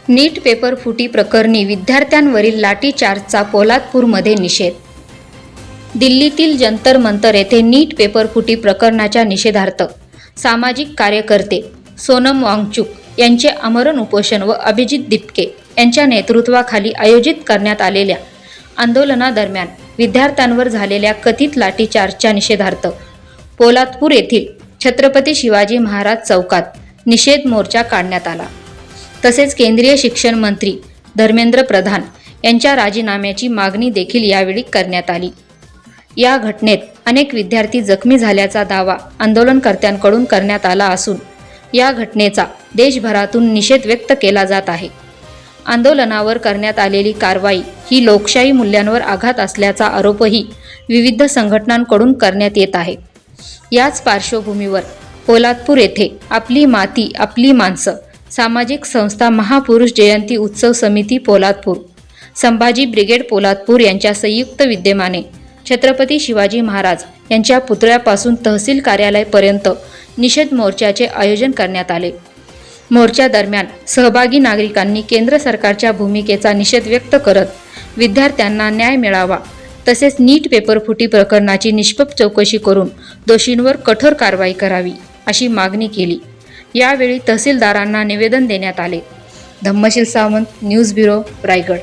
नीट paper फुटी प्रकरणी विद्यार्थ्यांवरील लाठीचार्जचा पोलादपूरमध्ये निषेध. दिल्लीतील जंतर मंतर येथे नीट पेपर फुटी प्रकरणाच्या निषेधार्थ सामाजिक कार्यकर्ते सोनम वांगचुक यांचे आमरण उपोषण व अभिजित दिपके यांच्या नेतृत्वाखाली आयोजित करण्यात आलेल्या आंदोलनादरम्यान विद्यार्थ्यांवर झालेल्या कथित लाठीचार्जच्या निषेधार्थ पोलादपूर येथील छत्रपती शिवाजी महाराज चौकात निषेध मोर्चा काढण्यात आला. तसेच केंद्रीय शिक्षण मंत्री धर्मेंद्र प्रधान यांच्या राजीनाम्याची मागणी देखील यावेळी करण्यात आली. या घटनेत अनेक विद्यार्थी जखमी झाल्याचा दावा आंदोलनकर्त्यांकडून करण्यात आला असून या घटनेचा देशभरातून निषेध व्यक्त केला जात आहे. आंदोलनावर करण्यात आलेली कारवाई ही लोकशाही मूल्यांवर आघात असल्याचा आरोपही विविध संघटनांकडून करण्यात येत आहे. याच पार्श्वभूमीवर पोलादपूर येथे आपली माती आपली माणसं सामाजिक संस्था महापुरुष जयंती उत्सव समिती पोलादपूर, संभाजी ब्रिगेड पोलादपूर यांच्या संयुक्त विद्यमाने छत्रपती शिवाजी महाराज यांच्या पुतळ्यापासून तहसील कार्यालयापर्यंत निषेध मोर्चाचे आयोजन करण्यात आले. मोर्चादरम्यान सहभागी नागरिकांनी केंद्र सरकारच्या भूमिकेचा निषेध व्यक्त करत विद्यार्थ्यांना न्याय मिळावा तसेच नीट पेपर फुटी प्रकरणाची निष्पक्ष चौकशी करून दोषींवर कठोर कारवाई करावी अशी मागणी केली. यावेळी तहसीलदारांना निवेदन देण्यात आले. Dhammasheel Sawant, news bureau, Raigad.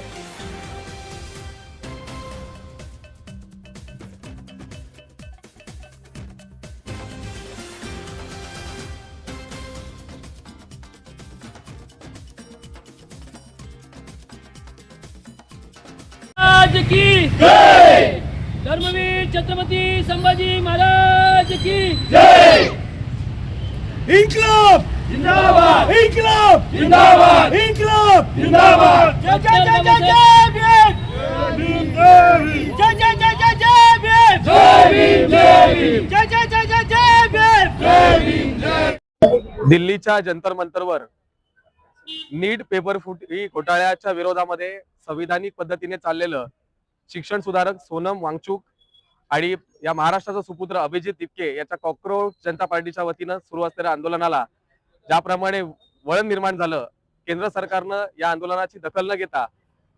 महाराज की जय. धर्मवीर छत्रपती संभाजी महाराज की जय. इन्कलाब जिंदाबाद. इन्कलाब जिंदाबाद. इन्कलाब जिंदाबाद. जय जय जय जय जय भीम. जय जय जय जय जय भीम. जय भीम. जय भीम. जय जय जय जय जय भीम. जय भीम. जय. दिल्लीच्या जंतर मंतरवर नीट पेपर फुटी घोटाळ्याच्या विरोधामध्ये संविधानिक पद्धतीने चाललेलं शिक्षण सुधारक सोनम वांगचुक आणि या महाराष्ट्राचा सुपुत्र अभिजित दिपके याच्या कॉक्रोच जनता पार्टीच्या वतीनं सुरू असलेल्या आंदोलनाला ज्याप्रमाणे वळण निर्माण झालं, केंद्र सरकारनं या आंदोलनाची दखल न घेता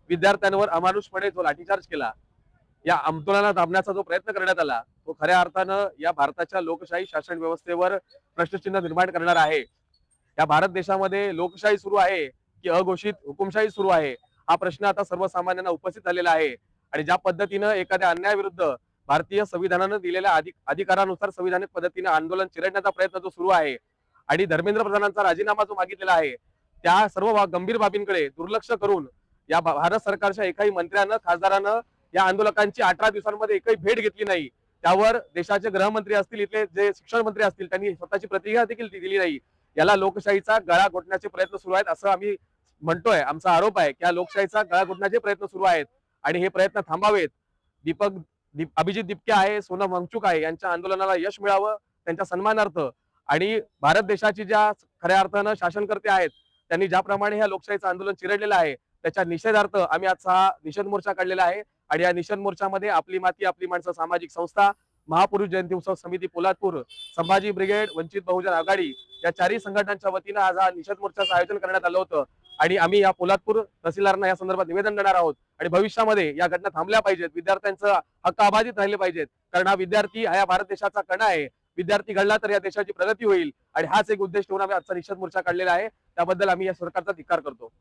विद्यार्थ्यांवर अमानुषपणे जो लाठीचार्ज केला, या आंदोलनाला दाबण्याचा जो प्रयत्न करण्यात आला तो खऱ्या अर्थानं या भारताच्या लोकशाही शासन व्यवस्थेवर प्रश्नचिन्ह निर्माण करणार आहे. या भारत देशामध्ये लोकशाही सुरू आहे की अघोषित हुकुमशाही सुरू आहे, हा प्रश्न आता सर्वसामान्यांना उपस्थित झालेला आहे. आणि ज्या पद्धतीनं एखाद्या अन्यायाविरुद्ध भारतीय संविधानानं दिलेल्या अधिकारानुसार संविधानिक पद्धतीने आंदोलन चिरडण्याचा प्रयत्न जो सुरू आहे आणि धर्मेंद्र प्रधानांचा राजीनामा जो मागितलेला आहे, त्या सर्व गंभीर बाबींकडे दुर्लक्ष करून या भारत सरकारच्या एकाही मंत्र्यानं खासदारानं या आंदोलकांची 18 दिवसांमध्ये एकही भेट घेतली नाही. त्यावर देशाचे गृहमंत्री असतील, इथले जे शिक्षण मंत्री असतील, त्यांनी स्वतःची प्रतिक्रिया देखील दिली नाही. याला लोकशाहीचा गळा घोटण्याचे प्रयत्न सुरू आहेत असं आम्ही म्हणतोय. आमचा आरोप आहे की या लोकशाहीचा गळा घोटण्याचे प्रयत्न सुरू आहेत आणि हे प्रयत्न थांबावेत. अभिजित दिपके आहे, सोनम वांगचुक आहे, यांच्या आंदोलनाला यश मिळावं त्यांच्या सन्मानार्थ आणि भारत देशाची ज्या खऱ्या अर्थानं शासनकर्ते आहेत त्यांनी ज्याप्रमाणे ह्या लोकशाहीचं आंदोलन चिरडलेलं आहे त्याच्या निषेधार्थ आम्ही आजचा हा निषेध मोर्चा काढलेला आहे. आणि या निषेध मोर्चामध्ये आपली माती आपली माणसं सामाजिक संस्था, महापुरुष जयंती उत्सव समिती पोलादपूर, संभाजी ब्रिगेड, वंचित बहुजन आघाडी या चारही संघटनांच्या वतीनं आज हा निषेध मोर्चाचं आयोजन करण्यात आलं होतं. आणि आम्ही या पोलादपूर तहसीलदारांना या संदर्भात निवेदन देणार आहोत. आणि भविष्यामध्ये या घटना थांबल्या पाहिजेत, विद्यार्थ्यांचं हक्क अबाधित राहिले पाहिजेत, कारण हा विद्यार्थी हा या भारत देशाचा कणा आहे. विद्यार्थी घडला तर या देशाची प्रगती होईल आणि हाच एक उद्देश ठेवून आम्ही आजचा निषेध मोर्चा काढलेला आहे. त्याबद्दल आम्ही या सरकारचा धिक्कार करतो.